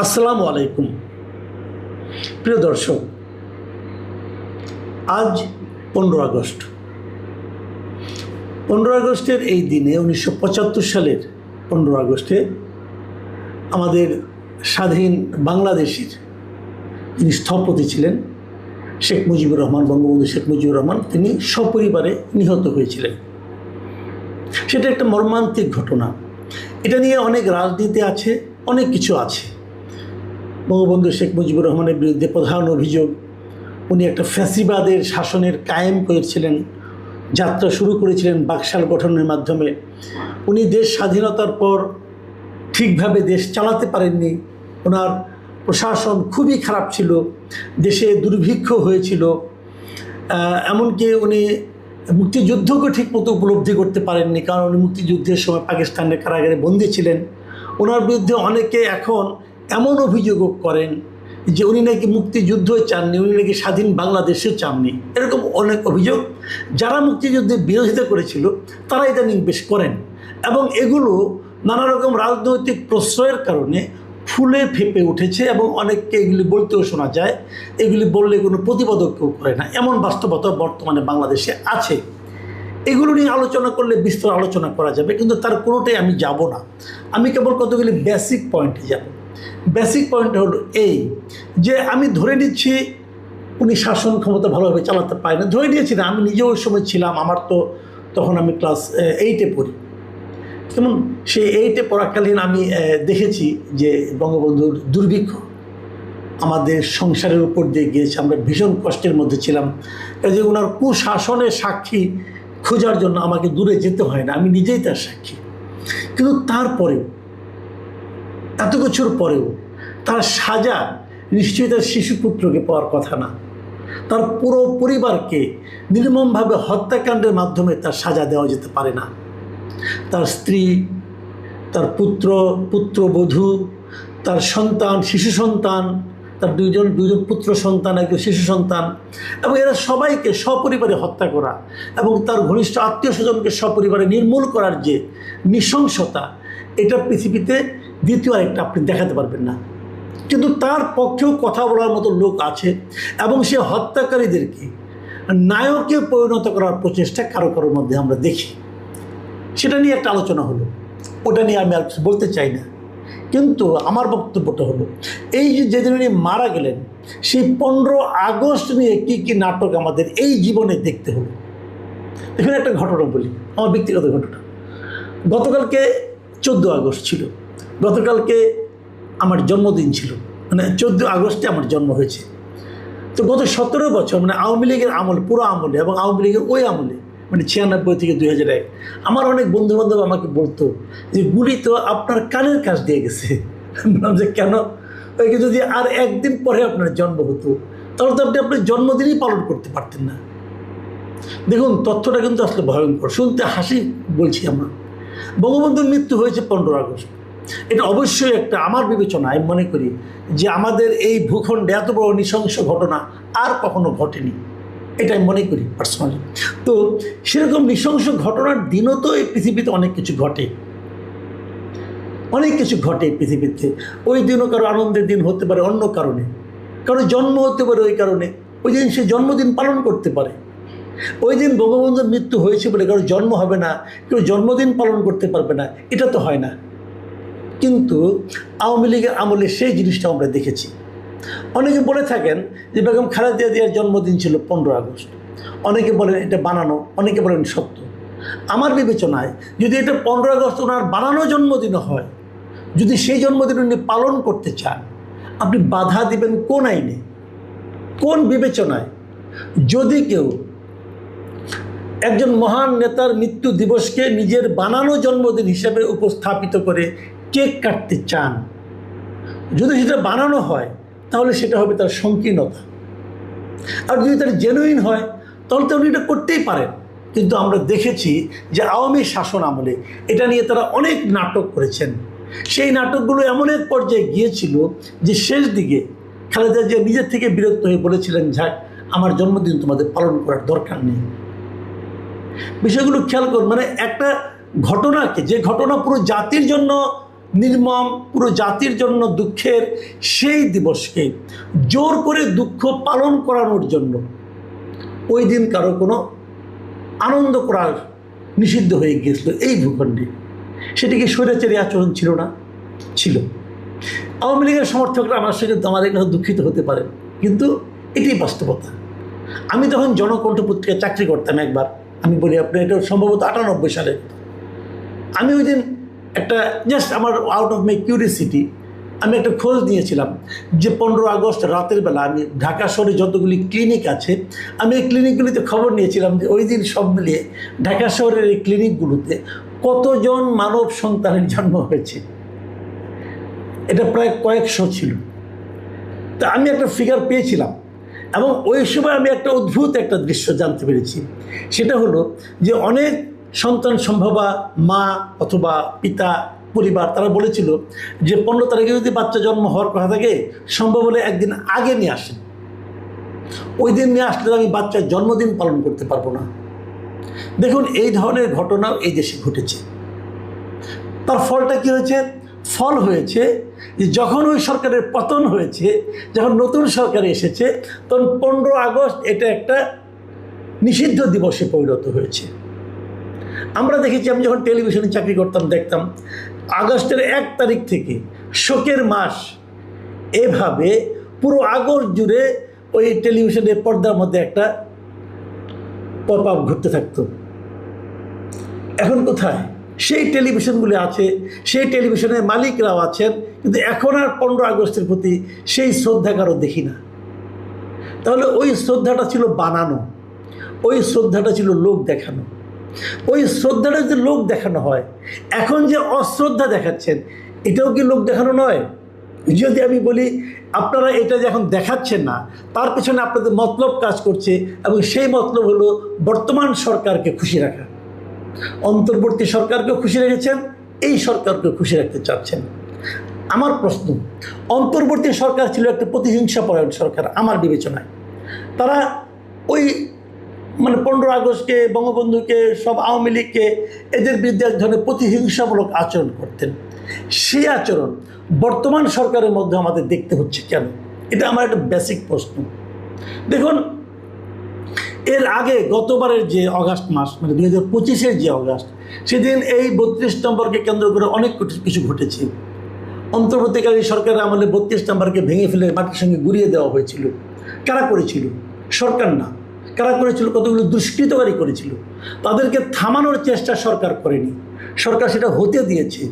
আসসালামু আলাইকুম প্রিয় দর্শক। আজ 15 আগস্ট। 15 আগস্টের এই দিনে 1975 সালের 15 আগস্টে আমাদের স্বাধীন বাংলাদেশের যিনি স্থপতি ছিলেন শেখ মুজিবুর রহমান, বঙ্গবন্ধু শেখ মুজিবুর রহমান, তিনি সপরিবারে নিহত হয়েছিলেন। সেটা একটা মর্মান্তিক ঘটনা। এটা নিয়ে অনেক রাজনীতি আছে, অনেক কিছু আছে। বঙ্গবন্ধু শেখ মুজিবুর রহমানের বিরুদ্ধে প্রধান অভিযোগ, উনি একটা ফ্যাসিবাদের শাসনের কায়েম করেছিলেন, যাত্রা শুরু করেছিলেন বাকশাল গঠনের মাধ্যমে। উনি দেশ স্বাধীনতার পর ঠিকভাবে দেশ চালাতে পারেননি, ওনার প্রশাসন খুবই খারাপ ছিল, দেশে দুর্ভিক্ষ হয়েছিল, এমনকি উনি মুক্তিযুদ্ধকে ঠিকমতো উপলব্ধি করতে পারেননি, কারণ উনি মুক্তিযুদ্ধের সময় পাকিস্তানের কারাগারে বন্দী ছিলেন। ওনার বিরুদ্ধে অনেকে এখন এমন অভিযোগও করেন যে উনি নাকি মুক্তিযুদ্ধই চাননি, উনি নাকি স্বাধীন বাংলাদেশে চাননি। এরকম অনেক অভিযোগ যারা মুক্তিযুদ্ধের বিরোধিতা করেছিল তারা ইদানিং বেশ করেন, এবং এগুলো নানা রকম রাজনৈতিক প্রশ্রয়ের কারণে ফুলে ফেঁপে উঠেছে, এবং অনেককে এগুলি বলতেও শোনা যায়। এগুলি বললে কোনো প্রতিবাদক কেউ করে না, এমন বাস্তবতা বর্তমানে বাংলাদেশে আছে। এগুলো নিয়ে আলোচনা করলে বিস্তর আলোচনা করা যাবে, কিন্তু তার কোনোটাই আমি যাব না। আমি কেবল কতগুলি বেসিক পয়েন্টে যাব। বেসিক পয়েন্ট হলো এই যে আমি ধরে নিচ্ছি উনি শাসন ক্ষমতা ভালোভাবে চালাতে পারেন না, ধরে নিয়েছি না। আমি নিজেও ওই সময় ছিলাম, আমার তো তখন আমি ক্লাস 8-এ পড়ি। যেমন সেই 8-এ পড়াকালীন আমি দেখেছি যে বঙ্গবন্ধুর দুর্ভিক্ষ আমাদের সংসারের উপর দিয়ে গিয়েছে, আমরা ভীষণ কষ্টের মধ্যে ছিলাম। কাজে ওনার কুশাসনের সাক্ষী খোঁজার জন্য আমাকে দূরে যেতে হয় না, আমি নিজেই তার সাক্ষী। কিন্তু তারপরেও, এত কিছুর পরেও তার সাজা নিশ্চয়ই তার শিশুপুত্রকে পাওয়ার কথা না। তার পুরো পরিবারকে নির্মমভাবে হত্যাকাণ্ডের মাধ্যমে তার সাজা দেওয়া যেতে পারে না। তার স্ত্রী, তার পুত্রবধূ, তার সন্তান, শিশু সন্তান, তার দুইজন পুত্র সন্তান, একজন শিশু সন্তান, এবং এরা সবাইকে সপরিবারে হত্যা করা এবং তার ঘনিষ্ঠ আত্মীয় স্বজনকে সপরিবারে নির্মূল করার যে নৃশংসতা, এটা পৃথিবীতে দ্বিতীয় আরেকটা আপনি দেখাতে পারবেন না। কিন্তু তার পক্ষেও কথা বলার মতো লোক আছে, এবং সে হত্যাকারীদেরকে নায়কে পরিণত করার প্রচেষ্টা কারো কারোর মধ্যে আমরা দেখি। সেটা নিয়ে একটা আলোচনা হলো, ওটা নিয়ে আমি আর কিছু বলতে চাই না। কিন্তু আমার বক্তব্যটা হলো এই যে যেদিন উনি মারা গেলেন, সেই 15 আগস্ট নিয়ে কী কী নাটক আমাদের এই জীবনে দেখতে হলো। এখানে একটা ঘটনা বলি, আমার ব্যক্তিগত ঘটনা। গতকালকে 14 আগস্ট ছিল, গতকালকে আমার জন্মদিন ছিল, মানে 14 আগস্টে আমার জন্ম হয়েছে। তো গত 17 বছর মানে আওয়ামী লীগের আমল, পুরো আমলে, এবং আওয়ামী লীগের ওই আমলে মানে 96 থেকে 2001, আমার অনেক বন্ধুবান্ধব আমাকে বলতো যে গুলি তো আপনার কানের কাছ দিয়ে গেছে। বললাম যে কেন? ওই যদি আর একদিন পরে আপনার জন্ম হতো তাহলে তো আপনি আপনার জন্মদিনই পালন করতে পারতেন না। দেখুন, তথ্যটা কিন্তু আসলে ভয়ঙ্কর, শুনতে হাসি বলছি আমরা। বঙ্গবন্ধুর মৃত্যু হয়েছে 15 আগস্ট। এটা অবশ্যই একটা, আমার বিবেচনায় আমি মনে করি যে আমাদের এই ভূখণ্ডে এত বড় নৃশংস ঘটনা আর কখনো ঘটেনি, এটা আমি মনে করি পার্সোনালি। তো সেরকম নৃশংস ঘটনার দিনও তো এই পৃথিবীতে অনেক কিছু ঘটে, অনেক কিছু ঘটে পৃথিবীতে। ওই দিনও কারো আনন্দের দিন হতে পারে অন্য কারণে, কারো জন্ম হতে পারে ওই কারণে, ওই দিন সে জন্মদিন পালন করতে পারে। ওই দিন বঙ্গবন্ধুর মৃত্যু হয়েছে বলে কারো জন্ম হবে না, কেউ জন্মদিন পালন করতে পারবে না, এটা তো হয় না। কিন্তু আওয়ামী লীগের আমলে সেই জিনিসটা আমরা দেখেছি। অনেকে বলে থাকেন যে বেগম খালেদা জিয়ার জন্মদিন ছিল 15 আগস্ট, অনেকে বলেন এটা বানানো, অনেকে বলেন সত্য। আমার বিবেচনায় যদি এটা 15 আগস্ট ওনার বানানো জন্মদিনও হয়, যদি সেই জন্মদিন উনি পালন করতে চান, আপনি বাধা দিবেন কোন আইনে, কোন বিবেচনায়? যদি কেউ একজন মহান নেতার মৃত্যু দিবসকে নিজের বানানো জন্মদিন হিসেবে উপস্থাপিত করে কেক কাটতে চান, যদি সেটা বানানো হয় তাহলে সেটা হবে তার সংকীর্ণতা। আর যদি তার জেনুইন হয় তাহলে তো উনি এটা করতেই পারেন। কিন্তু আমরা দেখেছি যে আওয়ামী শাসন আমলে এটা নিয়ে তারা অনেক নাটক করেছেন। সেই নাটকগুলো এমন এক পর্যায়ে গিয়েছিল যে শেষ দিকে খালেদা জিয়া নিজের থেকে বিরক্ত হয়ে বলেছিলেন, যাক আমার জন্মদিন তোমাদের পালন করার দরকার নেই। বিষয়গুলো খেয়াল করুন, মানে একটা ঘটনাকে, যে ঘটনা পুরো জাতির জন্য নির্মম, পুরো জাতির জন্য দুঃখের সেই দিবসকে জোর করে দুঃখ পালন করানোর জন্য ওই দিন কারো কোনো আনন্দ করার নিষিদ্ধ হয়ে গিয়েছিল এই ভূখণ্ডে। সেটি কি স্বৈরাচারী আচরণ ছিল না? ছিল। আওয়ামী লীগের সমর্থকরা আমার সঙ্গে আমাদের কথা দুঃখিত হতে পারেন, কিন্তু এটাই বাস্তবতা। আমি তখন জনকণ্ঠ পত্রিকায় চাকরি করতাম একবার, আমি বলি আপনি, এটা সম্ভবত 98 সালে। আমি ওই দিন একটা জাস্ট আমার আউট অফ মাই কিউরিয়াসিটি আমি একটা খোঁজ নিয়েছিলাম যে 15 আগস্ট রাতের বেলা আমি ঢাকা শহরে যতগুলি ক্লিনিক আছে আমি এই ক্লিনিকগুলিতে খবর নিয়েছিলাম যে ওই দিন সব মিলিয়ে ঢাকা শহরের এই ক্লিনিকগুলোতে কতজন মানব সন্তানের জন্ম হয়েছে। এটা প্রায় কয়েকশো ছিল। তা আমি একটা ফিগার পেয়েছিলাম এবং ওই সময় আমি একটা অদ্ভুত একটা দৃশ্য জানতে পেরেছি। সেটা হলো যে অনেক সন্তান সম্ভবা মা অথবা পিতা পরিবার তারা বলেছিল যে 15 তারিখে যদি বাচ্চা জন্ম হওয়ার কথা থাকে সম্ভব হলে একদিন আগে নিয়ে আসেন, ওই দিন নিয়ে আসলে আমি বাচ্চার জন্মদিন পালন করতে পারবো না। দেখুন, এই ধরনের ঘটনাও এই দেশে ঘটেছে। তার ফলটা কি হয়েছে? ফল হয়েছে যে যখন ওই সরকারের পতন হয়েছে, যখন নতুন সরকার এসেছে, তখন 15 আগস্ট এটা একটা নিষিদ্ধ দিবসে পরিণত হয়েছে। আমরা দেখেছি, আমি যখন টেলিভিশনে চাকরি করতাম দেখতাম আগস্টের 1 তারিখ থেকে শোকের মাস এভাবে পুরো আগস্ট জুড়ে ওই টেলিভিশনের পর্দার মধ্যে একটা পপ আপ ঘুরতে থাকতো। এখন কোথায় সেই টেলিভিশনগুলি আছে? সেই টেলিভিশনের মালিকরাও আছেন, কিন্তু এখন আর 15 আগস্টের প্রতি সেই শ্রদ্ধা কারো দেখি না। তাহলে ওই শ্রদ্ধাটা ছিল বানানো, ওই শ্রদ্ধাটা ছিল লোক দেখানো। ওই শ্রদ্ধাটা যে লোক দেখানো হয়, এখন যে অশ্রদ্ধা দেখাচ্ছেন এটাও কি লোক দেখানো নয়? যদি আমি বলি আপনারা এটা যে এখন দেখাচ্ছেন না, তার পেছনে আপনাদের মতলব কাজ করছে, এবং সেই মতলব হলো বর্তমান সরকারকে খুশি রাখা। অন্তর্বর্তী সরকারকেও খুশি রেখেছেন, এই সরকারকেও খুশি রাখতে চাচ্ছেন। আমার প্রশ্ন, অন্তর্বর্তী সরকার ছিল একটা প্রতিহিংসাপরায়ণ সরকার আমার বিবেচনায়। তারা ওই 15 আগস্টকে, বঙ্গবন্ধুকে, সব আওয়ামী লীগকে, এদের বিরুদ্ধে এক ধরনের প্রতিহিংসামূলক আচরণ করতেন। সেই আচরণ বর্তমান সরকারের মধ্যে আমাদের দেখতে হচ্ছে কেন? এটা আমার একটা বেসিক প্রশ্ন। দেখুন, এর আগে গতবারের যে অগাস্ট মাস, 2025-এর যে অগাস্ট, সেদিন এই 32 নম্বরকে কেন্দ্র করে অনেক কিছু ঘটেছে। অন্তর্বর্তীকালীন সরকারের আমলে 32 নম্বরকে ভেঙে ফেলে মাটির সঙ্গে গুঁড়িয়ে দেওয়া হয়েছিল। কারা করেছিল? সরকার না। কারা করেছিল? কতগুলো দুষ্কৃতকারী করেছিল। তাদেরকে থামানোর চেষ্টা সরকার করেনি, সরকার সেটা হতে দিয়েছে।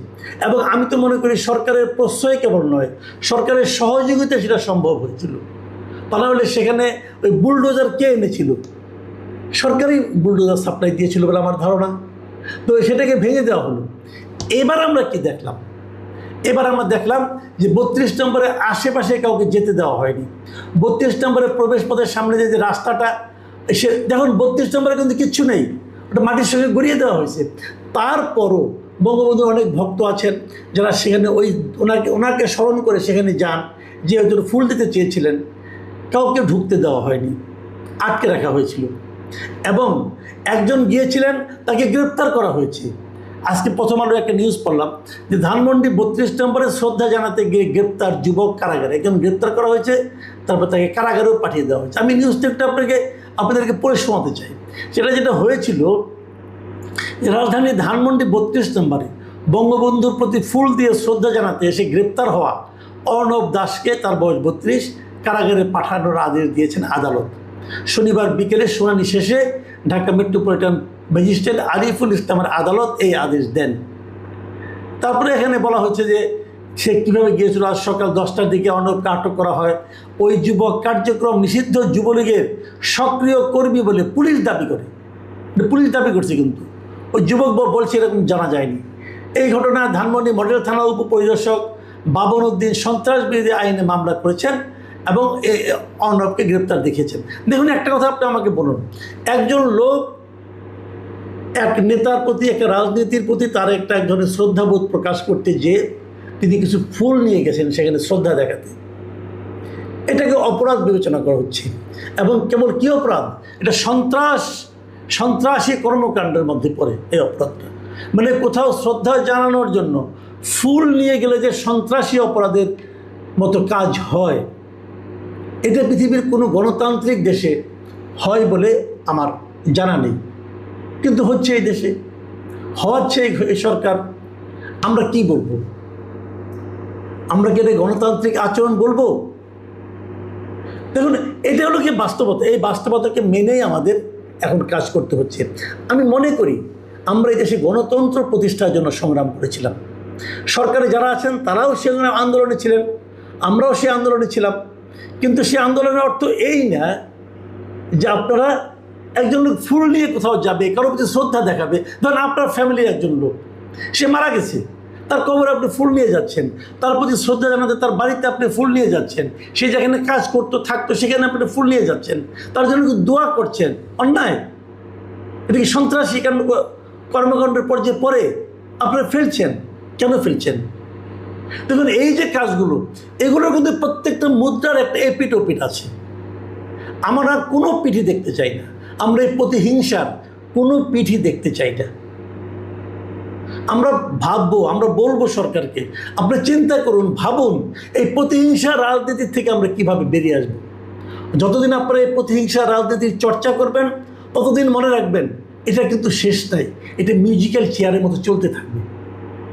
এবং আমি তো মনে করি সরকারের প্রশ্রয় কেবল নয়, সরকারের সহযোগিতা সেটা সম্ভব হয়েছিল। তা না হলে সেখানে ওই বুলডোজার কে এনেছিল? সরকারই বুলডোজার সাপ্লাই দিয়েছিল বলে আমার ধারণা। তো সেটাকে ভেঙে দেওয়া হলো। এবার আমরা কি দেখলাম? এবার আমরা দেখলাম যে 32 নম্বরের আশেপাশে কাউকে যেতে দেওয়া হয়নি। 32 নম্বরের প্রবেশ পথের সামনে যে রাস্তাটা, সে দেখুন 32 নম্বরে কিন্তু কিচ্ছু নেই, ওটা মাটির সঙ্গে গড়িয়ে দেওয়া হয়েছে। তারপরও বঙ্গবন্ধুর অনেক ভক্ত আছেন যারা সেখানে ওনাকে স্মরণ করে সেখানে যান, যে হয়তো ফুল দিতে চেয়েছিলেন, কাউকে ঢুকতে দেওয়া হয়নি, আটকে রাখা হয়েছিল। এবং একজন গিয়েছিলেন, তাকে গ্রেপ্তার করা হয়েছে। আজকে প্রথম আলো একটা নিউজ পড়লাম যে ধানমন্ডি 32 নম্বরে শ্রদ্ধা জানাতে গিয়ে গ্রেপ্তার যুবক কারাগারে, একজন গ্রেপ্তার করা হয়েছে, তারপর তাকে কারাগারেও পাঠিয়ে দেওয়া হয়েছে। আমি নিউজটা একটু আপনাদেরকে পড়ে শোনাতে চাই। যেটা হয়েছিল, রাজধানী ধানমন্ডি 32 নম্বরে বঙ্গবন্ধুর প্রতি ফুল দিয়ে শ্রদ্ধা জানাতে এসে গ্রেপ্তার হওয়া অর্ণব দাসকে, তার বয়স 32, কারাগারে পাঠানোর আদেশ দিয়েছেন আদালত। শনিবার বিকেলে শুনানি শেষে ঢাকা মেট্রোপলিটন ম্যাজিস্ট্রেট আরিফুল ইসলামের আদালত এই আদেশ দেন। তারপরে এখানে বলা হচ্ছে যে সে কীভাবে গিয়েছিল। আজ সকাল 10টার দিকে অর্ণবকে আটক করা হয়। ওই যুবক কার্যক্রম নিষিদ্ধ যুবলীগের সক্রিয় কর্মী বলে পুলিশ দাবি করে, পুলিশ দাবি করছে, কিন্তু ওই যুবক বলছে এরকম জানা যায়নি। এই ঘটনায় ধানমন্ডি মডেল থানা উপপরিদর্শক বাবন উদ্দিন সন্ত্রাস বিরোধী আইনে মামলা করেছেন এবং অর্ণবকে গ্রেপ্তার দেখিয়েছেন। দেখুন, একটা কথা আপনি আমাকে বলুন, একজন লোক এক নেতার প্রতি, একটা রাজনীতির প্রতি তার এক ধরনের শ্রদ্ধাবোধ প্রকাশ করতে যে তিনি কিছু ফুল নিয়ে গেছেন সেখানে শ্রদ্ধা দেখাতে, এটাকে অপরাধ বিবেচনা করা হচ্ছে। এবং কেবল কী অপরাধ? এটা সন্ত্রাসী কর্মকাণ্ডের মধ্যে পড়ে এই অপরাধটা। কোথাও শ্রদ্ধা জানানোর জন্য ফুল নিয়ে গেলে যে সন্ত্রাসী অপরাধের মতো কাজ হয়, এটা পৃথিবীর কোনো গণতান্ত্রিক দেশে হয় বলে আমার জানা নেই, কিন্তু হচ্ছে এই দেশে, হচ্ছে এই সরকার। আমরা কি বলবো? আমরা কি এটা গণতান্ত্রিক আচরণ বলবো? দেখুন, এটা হলো কি বাস্তবতা। এই বাস্তবতাকে মেনেই আমাদের এখন কাজ করতে হচ্ছে। আমি মনে করি আমরা এই দেশে গণতন্ত্র প্রতিষ্ঠার জন্য সংগ্রাম করেছিলাম। সরকারে যারা আছেন তারাও সে আন্দোলনে ছিলেন, আমরাও সে আন্দোলনে ছিলাম। কিন্তু সে আন্দোলনের অর্থ এই না যে আপনারা একজন লোক ফুল নিয়ে কোথাও যাবে, কারোর প্রতি শ্রদ্ধা দেখাবে। ধরেন আপনার ফ্যামিলির একজন লোক, সে মারা গেছে, তার কবরে আপনি ফুল নিয়ে যাচ্ছেন, তার প্রতি শ্রদ্ধা জানাতে তার বাড়িতে আপনি ফুল নিয়ে যাচ্ছেন, সে যেখানে কাজ করতো থাকতো সেখানে আপনি ফুল নিয়ে যাচ্ছেন, তার জন্য দোয়া করছেন। অন্যায়? এটা কি সন্ত্রাসী কর্মকাণ্ডের পর্যায়ে পরে আপনারা ফেলছেন? কেন ফেলছেন? দেখুন, এই যে কাজগুলো, এগুলোর কিন্তু প্রত্যেকটা মুদ্রার একটা এপিঠ ওপিঠ আছে। আমরা কোনো পিঠি দেখতে চাই না, আমরা এই প্রতিহিংসার কোনো পিঠি দেখতে চাই না। আমরা ভাববো, আমরা বলবো সরকারকে, আপনি চিন্তা করুন, ভাবুন এই প্রতিহিংসা রাজনীতির থেকে আমরা কিভাবে বেরিয়ে আসবো। যতদিন আপনারা এই প্রতিহিংসা রাজনীতির চর্চা করবেন, ততদিন মনে রাখবেন এটা কিন্তু শেষ নাই, এটা মিউজিক্যাল চেয়ারের মতো চলতে থাকবে।